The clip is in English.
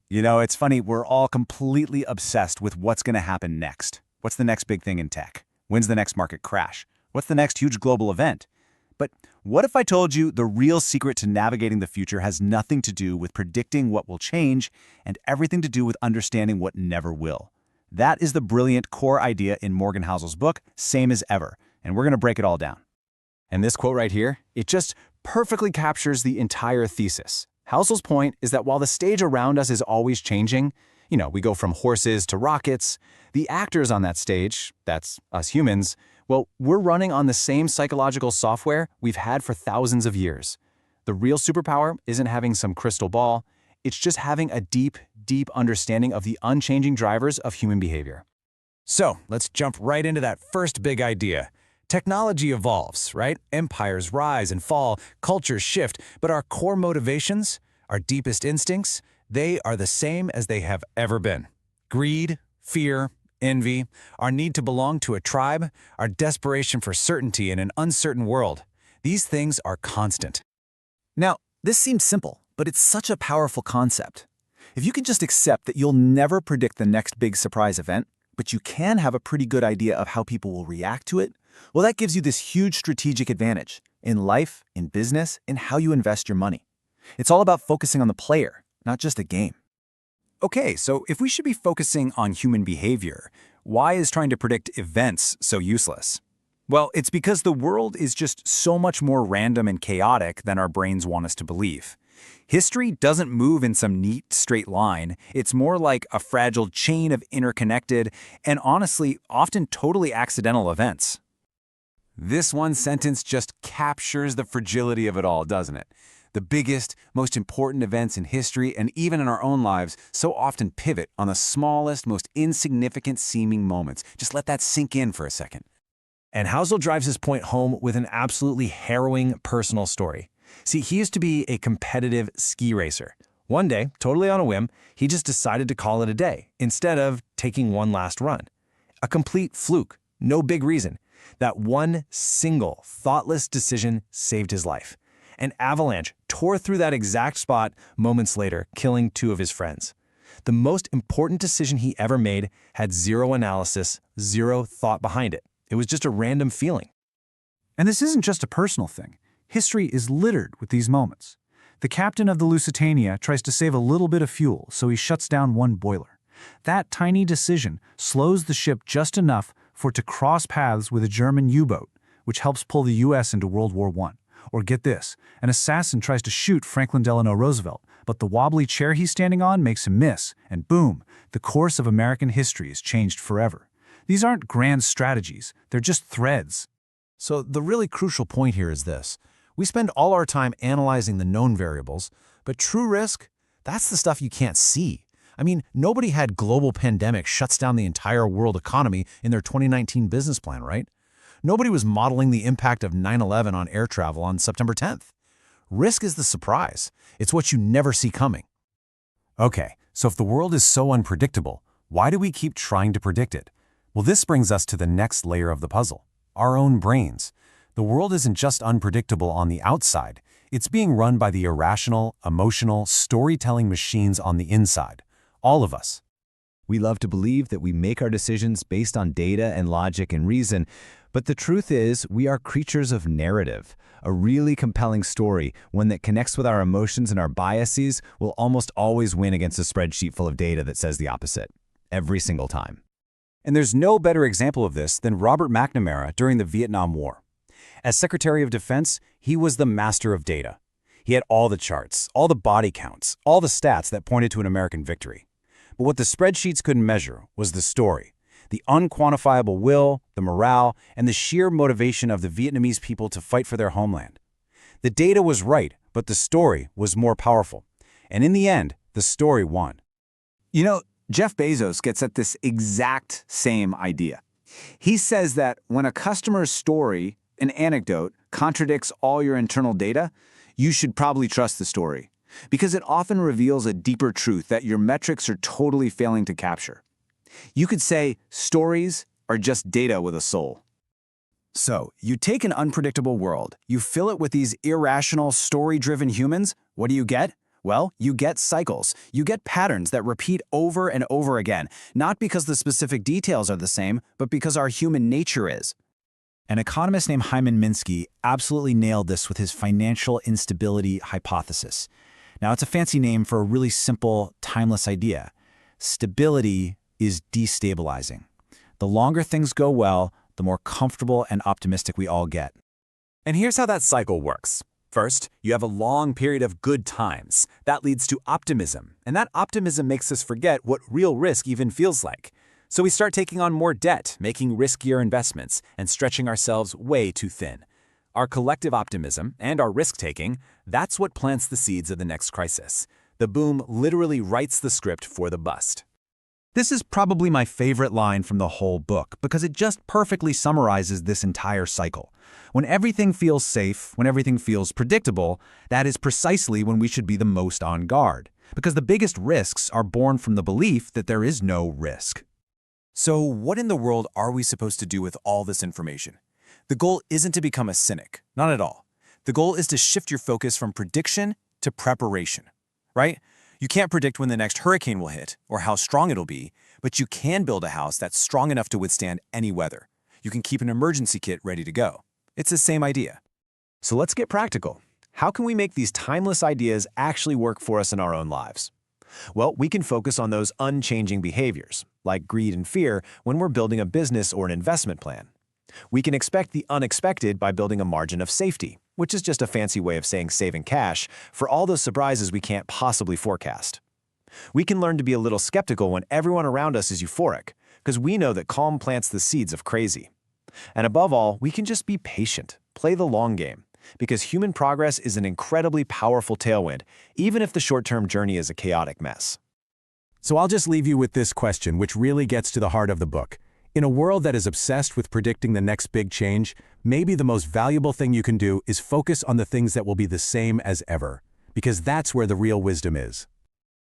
You know, it's funny, we're all completely obsessed with what's going to happen next. What's the next big thing in tech? When's the next market crash? What's the next huge global event? But what if I told you the real secret to navigating the future has nothing to do with predicting what will change and everything to do with understanding what never will? That is the brilliant core idea in Morgan Housel's book, Same as Ever, and we're going to break it all down. And this quote right here, it just perfectly captures the entire thesis. Housel's point is that while the stage around us is always changing, we go from horses to rockets, the actors on that stage, that's us humans, well, we're running on the same psychological software we've had for thousands of years. The real superpower isn't having some crystal ball, it's just having a deep, deep understanding of the unchanging drivers of human behavior. So, let's jump right into that first big idea. Technology evolves, right? Empires rise and fall, cultures shift, but our core motivations, our deepest instincts, they are the same as they have ever been. Greed, fear, envy, our need to belong to a tribe, our desperation for certainty in an uncertain world. These things are constant. Now, this seems simple, but it's such a powerful concept. If you can just accept that you'll never predict the next big surprise event, but you can have a pretty good idea of how people will react to it, well, that gives you this huge strategic advantage in life, in business, in how you invest your money. It's all about focusing on the player, not just the game. Okay, so if we should be focusing on human behavior, why is trying to predict events so useless? Well, it's because the world is just so much more random and chaotic than our brains want us to believe. History doesn't move in some neat, straight line. It's more like a fragile chain of interconnected and honestly, often totally accidental events. This one sentence just captures the fragility of it all, doesn't it? The biggest, most important events in history and even in our own lives so often pivot on the smallest, most insignificant seeming moments. Just let that sink in for a second. And Housel drives his point home with an absolutely harrowing personal story. See, he used to be a competitive ski racer. One day, totally on a whim, he just decided to call it a day instead of taking one last run. A complete fluke, no big reason. That one single, thoughtless decision saved his life. An avalanche tore through that exact spot moments later, killing 2 of his friends. The most important decision he ever made had zero analysis, zero thought behind it. It was just a random feeling. And this isn't just a personal thing. History is littered with these moments. The captain of the Lusitania tries to save a little bit of fuel, so he shuts down one boiler. That tiny decision slows the ship just enough for it to cross paths with a German U-boat, which helps pull the U.S. into World War I. Or get this, an assassin tries to shoot Franklin Delano Roosevelt, but the wobbly chair he's standing on makes him miss, and boom, the course of American history is changed forever. These aren't grand strategies, they're just threads. So the really crucial point here is this. We spend all our time analyzing the known variables, but true risk, that's the stuff you can't see. I mean, nobody had global pandemic shuts down the entire world economy in their 2019 business plan, right? Nobody was modeling the impact of 9/11 on air travel on September 10th. Risk is the surprise. It's what you never see coming. Okay, so if the world is so unpredictable, why do we keep trying to predict it? Well, this brings us to the next layer of the puzzle, our own brains. The world isn't just unpredictable on the outside. It's being run by the irrational, emotional, storytelling machines on the inside. All of us. We love to believe that we make our decisions based on data and logic and reason, but the truth is we are creatures of narrative. A really compelling story, one that connects with our emotions and our biases, will almost always win against a spreadsheet full of data that says the opposite. Every single time. And there's no better example of this than Robert McNamara during the Vietnam War. As Secretary of Defense, he was the master of data. He had all the charts, all the body counts, all the stats that pointed to an American victory. But what the spreadsheets couldn't measure was the story, the unquantifiable will, the morale, and the sheer motivation of the Vietnamese people to fight for their homeland. The data was right, but the story was more powerful. And in the end, the story won. You know, Jeff Bezos gets at this exact same idea. He says that when a customer's story, an anecdote, contradicts all your internal data, you should probably trust the story, because it often reveals a deeper truth that your metrics are totally failing to capture. You could say stories are just data with a soul. So, you take an unpredictable world, you fill it with these irrational, story-driven humans, what do you get? Well, you get cycles. You get patterns that repeat over and over again, not because the specific details are the same, but because our human nature is. An economist named Hyman Minsky absolutely nailed this with his financial instability hypothesis. Now, it's a fancy name for a really simple, timeless idea. Stability is destabilizing. The longer things go well, the more comfortable and optimistic we all get. And here's how that cycle works. First, you have a long period of good times. That leads to optimism, and that optimism makes us forget what real risk even feels like. So we start taking on more debt, making riskier investments, and stretching ourselves way too thin. Our collective optimism and our risk-taking, that's what plants the seeds of the next crisis. The boom literally writes the script for the bust. This is probably my favorite line from the whole book because it just perfectly summarizes this entire cycle. When everything feels safe, when everything feels predictable, that is precisely when we should be the most on guard, because the biggest risks are born from the belief that there is no risk. So what in the world are we supposed to do with all this information? The goal isn't to become a cynic, not at all. The goal is to shift your focus from prediction to preparation, right? You can't predict when the next hurricane will hit or how strong it'll be, but you can build a house that's strong enough to withstand any weather. You can keep an emergency kit ready to go. It's the same idea. So let's get practical. How can we make these timeless ideas actually work for us in our own lives? Well, we can focus on those unchanging behaviors, like greed and fear, when we're building a business or an investment plan. We can expect the unexpected by building a margin of safety, which is just a fancy way of saying saving cash for all those surprises we can't possibly forecast. We can learn to be a little skeptical when everyone around us is euphoric, because we know that calm plants the seeds of crazy. And above all, we can just be patient, play the long game, because human progress is an incredibly powerful tailwind, even if the short-term journey is a chaotic mess. So I'll just leave you with this question, which really gets to the heart of the book. In a world that is obsessed with predicting the next big change, maybe the most valuable thing you can do is focus on the things that will be the same as ever, because that's where the real wisdom is.